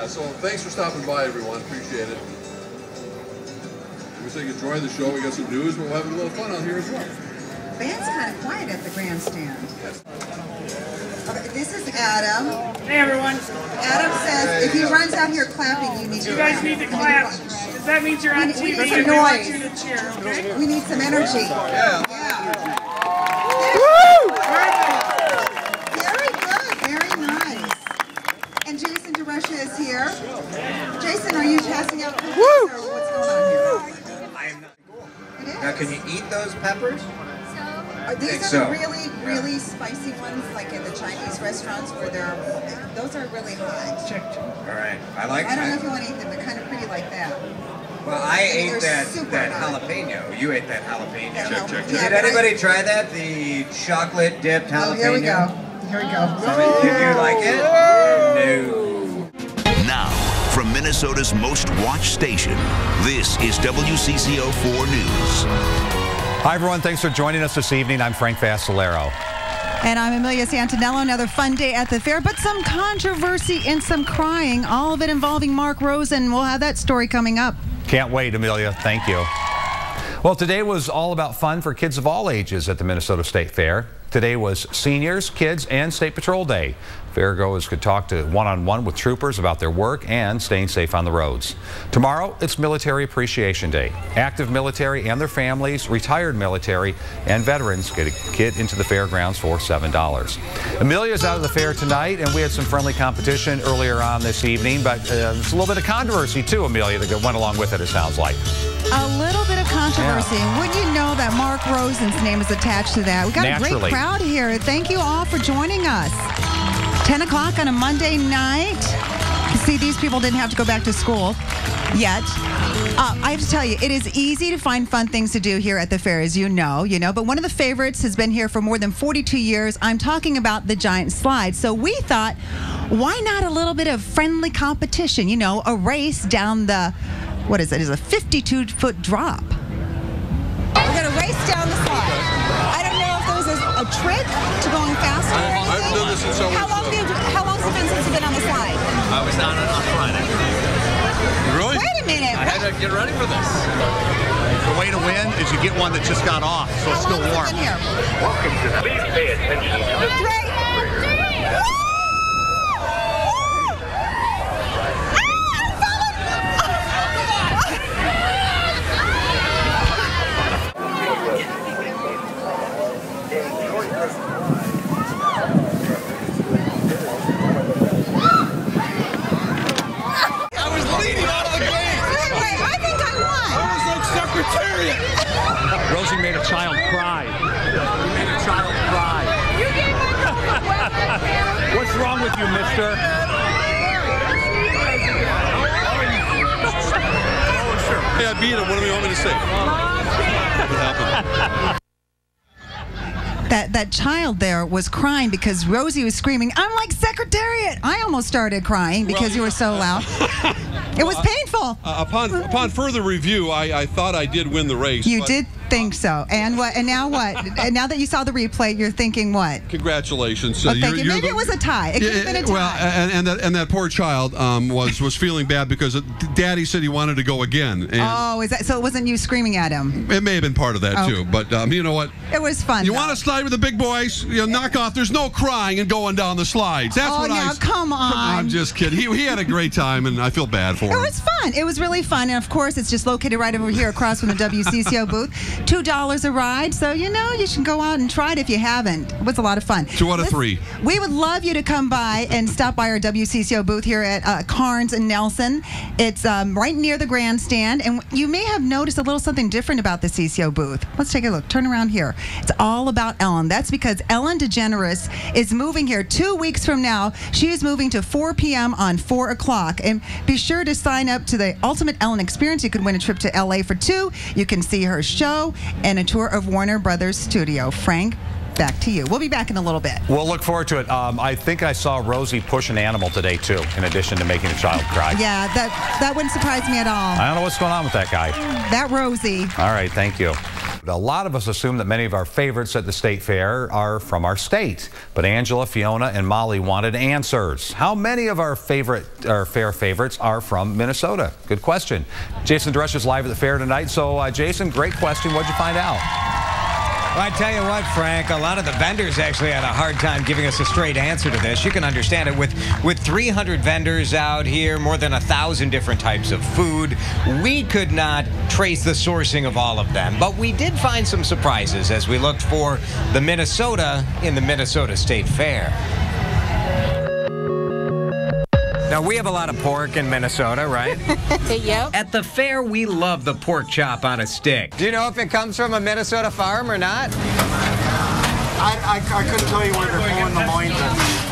Yeah, so thanks for stopping by, everyone. Appreciate it. We think you enjoy the show. We got some news, but we'll have a little fun out here as well. Band's kind of quiet at the grandstand. Okay, this is Adam. Hey, everyone. Adam says if he runs out here clapping, you need to clap. You guys need to clap. Because that means you're on TV. We need some and we want you noise. to cheer, okay? We need some energy. Yeah. Woo! Very good. Very nice. And Jason DeRusha is here. Jason, are you passing out cookies or what's going on here? I am not. It is. Now, can you eat those peppers? These are the really, really spicy ones, like in the Chinese restaurants where those are really hot. All right. I like I don't know that. if you want to eat them. They're kind of pretty like that. Well, I ate They're that super hot. jalapeno. You ate that jalapeno. Check. Did anybody try that? The chocolate dipped jalapeno? Oh, here we go. Here we go. Did you like it? No. Now, from Minnesota's most watched station, this is WCCO 4 News. Hi, everyone. Thanks for joining us this evening. I'm Frank Vassalero. And I'm Amelia Santinello. Another fun day at the fair, but some controversy and some crying, all of it involving Mark Rosen. We'll have that story coming up. Can't wait, Amelia. Thank you. Well, today was all about fun for kids of all ages at the Minnesota State Fair. Today was Seniors, Kids, and State Patrol Day. Fairgoers could talk to one-on-one with troopers about their work and staying safe on the roads. Tomorrow, it's Military Appreciation Day. Active military and their families, retired military, and veterans get a kid into the fairgrounds for $7. Amelia's out of the fair tonight, and we had some friendly competition earlier on this evening, but there's a little bit of controversy too, Amelia, that went along with it, it sounds like. A little bit of controversy. Yeah. Wouldn't you know that Mark Rosen's name is attached to that? We got a great crowd here. Thank you all for joining us. 10 o'clock on a Monday night. See, these people didn't have to go back to school yet. I have to tell you, it is easy to find fun things to do here at the fair, as you know, but one of the favorites has been here for more than 42 years. I'm talking about the giant slide. So we thought, why not a little bit of friendly competition? A race down the, what is it? It's a 52-foot drop. We're going to race down the slide. I don't know if there was a trick to going faster or anything. I've done this in so How long has it been since you've been on the slide? I was on it on Friday. Really? Wait a minute. I had to get ready for this. The way to win is you get one that just got off, so it's still warm. Welcome to Please pay attention to this. Rosie made a child cry. You made a child cry. What's wrong with you, mister? Hey, I beat him. What do you want me to say? What happened? That child there was crying because Rosie was screaming, "I'm like Secretariat!" I almost started crying because you were so loud. It was painful. Upon further review, I thought I did win the race. You did think so. And what? And now what? And now that you saw the replay, you're thinking what? Congratulations. Oh, thank you. Maybe it was a tie. It could have been a tie. Well, and that poor child was feeling bad because Daddy said he wanted to go again. And oh, is that so? It wasn't you screaming at him? It may have been part of that too. But you know what? It was fun. You want to slide with the big boys? Knock off. There's no crying and going down the slides. That's what I. Come on. I'm just kidding. He had a great time, and I feel bad for him. It was fun. It was really fun, and of course, it's just located right over here across from the WCCO booth. $2 a ride, so you should go out and try it if you haven't. It was a lot of fun. 2 out of 3. We would love you to come by and stop by our WCCO booth here at Carnes and Nelson. It's right near the grandstand, and you may have noticed a little something different about the CCO booth. Let's take a look. Turn around here. It's all about Ellen. That's because Ellen DeGeneres is moving here 2 weeks from now. She is moving to 4 p.m. on 4 o'clock. And be sure to sign up to the Ultimate Ellen Experience. You could win a trip to LA for 2. You can see her show and a tour of Warner Brothers Studio. Frank, back to you. We'll be back in a little bit. We'll look forward to it. I think I saw Rosie push an animal today, too, in addition to making a child cry. Yeah, that wouldn't surprise me at all. I don't know what's going on with that guy. That Rosie. All right, thank you. A lot of us assume that many of our favorites at the state fair are from our state, but Angela, Fiona, and Molly wanted answers. How many of our fair favorites are from Minnesota? Good question. Jason Dresch is live at the fair tonight. So, Jason, great question. What'd you find out? Well, I tell you what, Frank, a lot of the vendors actually had a hard time giving us a straight answer to this. You can understand it with 300 vendors out here, more than 1,000 different types of food. We could not trace the sourcing of all of them, but we did find some surprises as we looked for the Minnesota in the Minnesota State Fair. Now, we have a lot of pork in Minnesota, right? Yep. At the fair, we love the pork chop on a stick. Do you know if it comes from a Minnesota farm or not? I couldn't tell you where they're pulling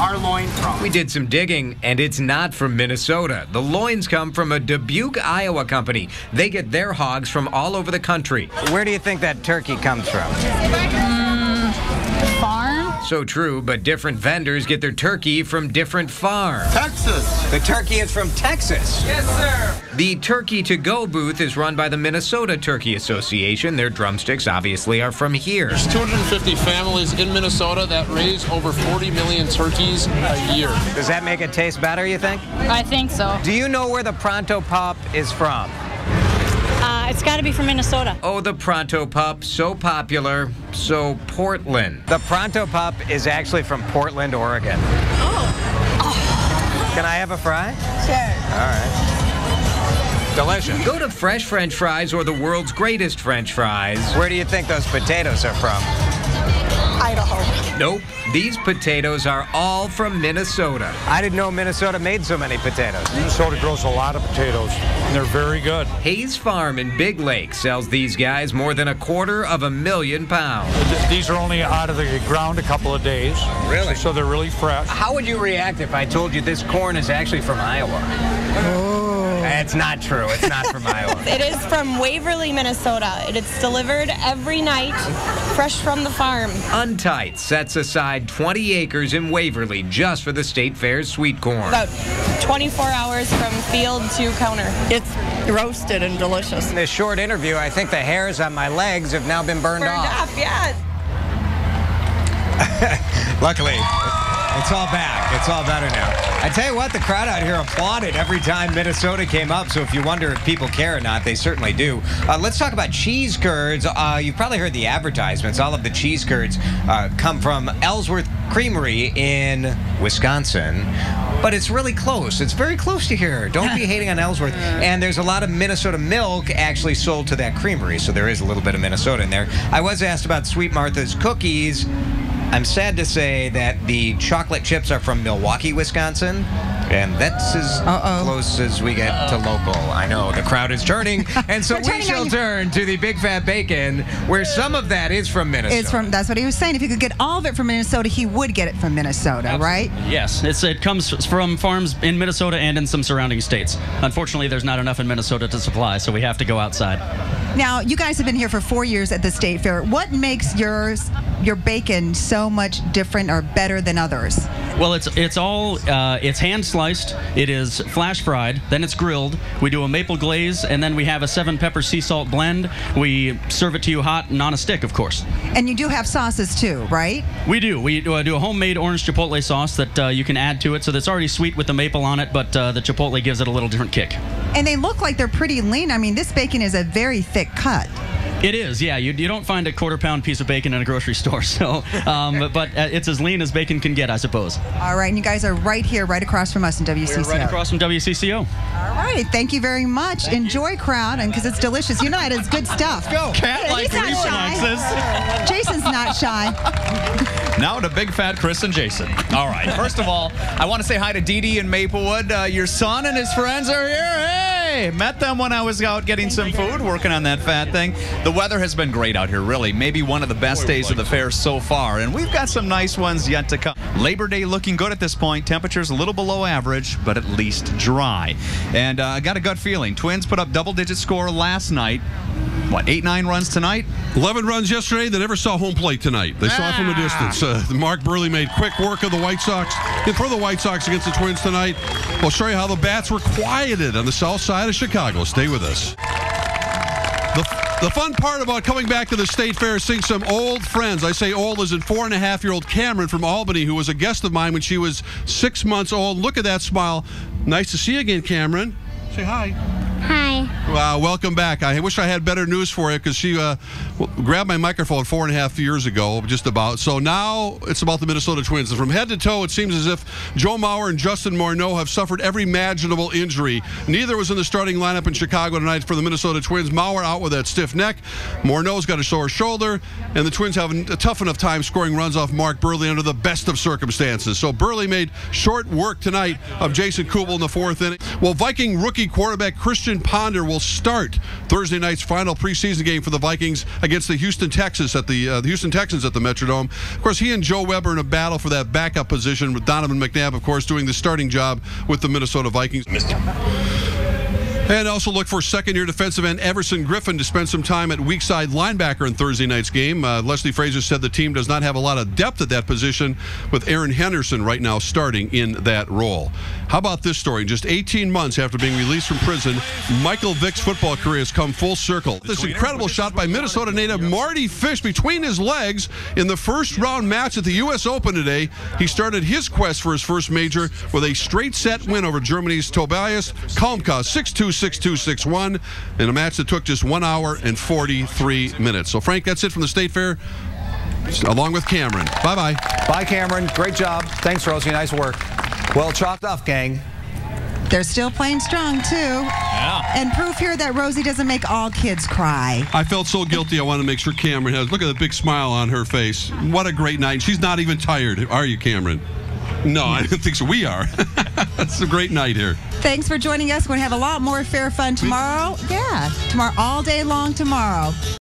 our loin from. We did some digging, and it's not from Minnesota. The loins come from a Dubuque, Iowa company. They get their hogs from all over the country. Where do you think that turkey comes from? Farm? So true, but different vendors get their turkey from different farms. Texas. The turkey is from Texas. Yes, sir. The Turkey To Go booth is run by the Minnesota Turkey Association. Their drumsticks obviously are from here. There's 250 families in Minnesota that raise over 40 million turkeys a year. Does that make it taste better, you think? I think so. Do you know where the Pronto Pup is from? It's got to be from Minnesota. Oh, the Pronto Pup, so popular, so Portland. The Pronto Pup is actually from Portland, Oregon. Oh. Can I have a fry? Sure. All right. Delicious. Go to Fresh French Fries or the world's greatest French fries. Where do you think those potatoes are from? Idaho. Nope. These potatoes are all from Minnesota. I didn't know Minnesota made so many potatoes. Minnesota grows a lot of potatoes, and they're very good. Hayes Farm in Big Lake sells these guys more than 250,000 pounds. These are only out of the ground a couple of days. Really? So they're really fresh. How would you react if I told you this corn is actually from Iowa? Oh. It's not true. It's not from Iowa. It is from Waverly, Minnesota. It's delivered every night, fresh from the farm. Untitled sets aside 20 acres in Waverly just for the State Fair's sweet corn. About 24 hours from field to counter. It's roasted and delicious. In this short interview, I think the hairs on my legs have now been burned off. Yeah. Luckily, it's all back. It's all better now. I tell you what, the crowd out here applauded every time Minnesota came up, so if you wonder if people care or not, they certainly do. Let's talk about cheese curds. You've probably heard the advertisements. All of the cheese curds come from Ellsworth Creamery in Wisconsin. But it's really close. It's very close to here. Don't be hating on Ellsworth. And there's a lot of Minnesota milk actually sold to that creamery, so there is a little bit of Minnesota in there. I was asked about Sweet Martha's cookies. I'm sad to say that the chocolate chips are from Milwaukee, Wisconsin, and that's as close as we get to local. I know, the crowd is turning, and so we shall turn to the Big Fat Bacon, where some of that is from Minnesota. That's what he was saying. If he could get all of it from Minnesota, he would get it from Minnesota, right? Yes, it comes from farms in Minnesota and in some surrounding states. Unfortunately, there's not enough in Minnesota to supply, so we have to go outside. Now, you guys have been here for 4 years at the State Fair. What makes your bacon so much different or better than others? Well, it's hand sliced, it is flash fried, then it's grilled. We do a maple glaze, and then we have a 7-pepper sea salt blend. We serve it to you hot and on a stick, of course. And you do have sauces too, right? We do. We do a homemade orange chipotle sauce that you can add to it, so that's already sweet with the maple on it, but the chipotle gives it a little different kick. And they look like they're pretty lean. I mean, this bacon is a very thick cut. It is, yeah. You don't find a quarter-pound piece of bacon in a grocery store, so but it's as lean as bacon can get, I suppose. All right, and you guys are right here, right across from us in WCCO. We're right across from WCCO. All right, thank you very much. Enjoy, crowd, and because it's delicious. You know it is good stuff. Let's go. Cat like shy. Jason's not shy. Now to Big Fat Chris and Jason. All right, first of all, I want to say hi to Dee Dee in Maplewood. Your son and his friends are here. Hey, met them when I was out getting some food, working on that fat thing. The weather has been great out here, really. Maybe one of the best days of the fair so far, and we've got some nice ones yet to come. Labor Day looking good at this point. Temperatures a little below average, but at least dry. And I got a gut feeling. Twins put up double-digit score last night. What, 8-9 runs tonight? 11 runs yesterday. They never saw home plate tonight. They saw it from a distance. Mark Burley made quick work of the White Sox. And for the White Sox against the Twins tonight, we'll show you how the bats were quieted on the south side of Chicago. Stay with us. The fun part about coming back to the State Fair is seeing some old friends. I say old as in 4.5-year-old Cameron from Albany, who was a guest of mine when she was 6 months old. Look at that smile. Nice to see you again, Cameron. Say hi. Hi. Welcome back. I wish I had better news for you because she grabbed my microphone 4.5 years ago, just about. So now it's about the Minnesota Twins. And from head to toe, it seems as if Joe Mauer and Justin Morneau have suffered every imaginable injury. Neither was in the starting lineup in Chicago tonight for the Minnesota Twins. Mauer out with that stiff neck. Morneau's got a sore shoulder. And the Twins have a tough enough time scoring runs off Mark Burley under the best of circumstances. So Burley made short work tonight of Jason Kubel in the 4th inning. Well, Viking rookie quarterback Christian Ponder will start Thursday night's final preseason game for the Vikings against the Houston Texans at the Metrodome. Of course, he and Joe Weber in a battle for that backup position with Donovan McNabb, of course, doing the starting job with the Minnesota Vikings. And also look for second-year defensive end Everson Griffin to spend some time at weak side linebacker in Thursday night's game. Leslie Frazier said the team does not have a lot of depth at that position, with Aaron Henderson right now starting in that role. How about this story? Just 18 months after being released from prison, Michael Vick's football career has come full circle. This incredible shot by Minnesota native Marty Fish between his legs in the first-round match at the U.S. Open today. He started his quest for his first major with a straight-set win over Germany's Tobias Kalmka, 6-2, 6-2, 6-1, in a match that took just 1 hour and 43 minutes. So, Frank, that's it from the State Fair, along with Cameron. Bye-bye. Bye, Cameron. Great job. Thanks, Rosie. Nice work. Well, chalked off, gang. They're still playing strong, too. Yeah. And proof here that Rosie doesn't make all kids cry. I felt so guilty. I wanted to make sure Cameron has. Look at the big smile on her face. What a great night. She's not even tired. Are you, Cameron? No, I don't think so. We are. It's a great night here. Thanks for joining us. We're going to have a lot more fair fun tomorrow. Yeah, tomorrow, all day long tomorrow.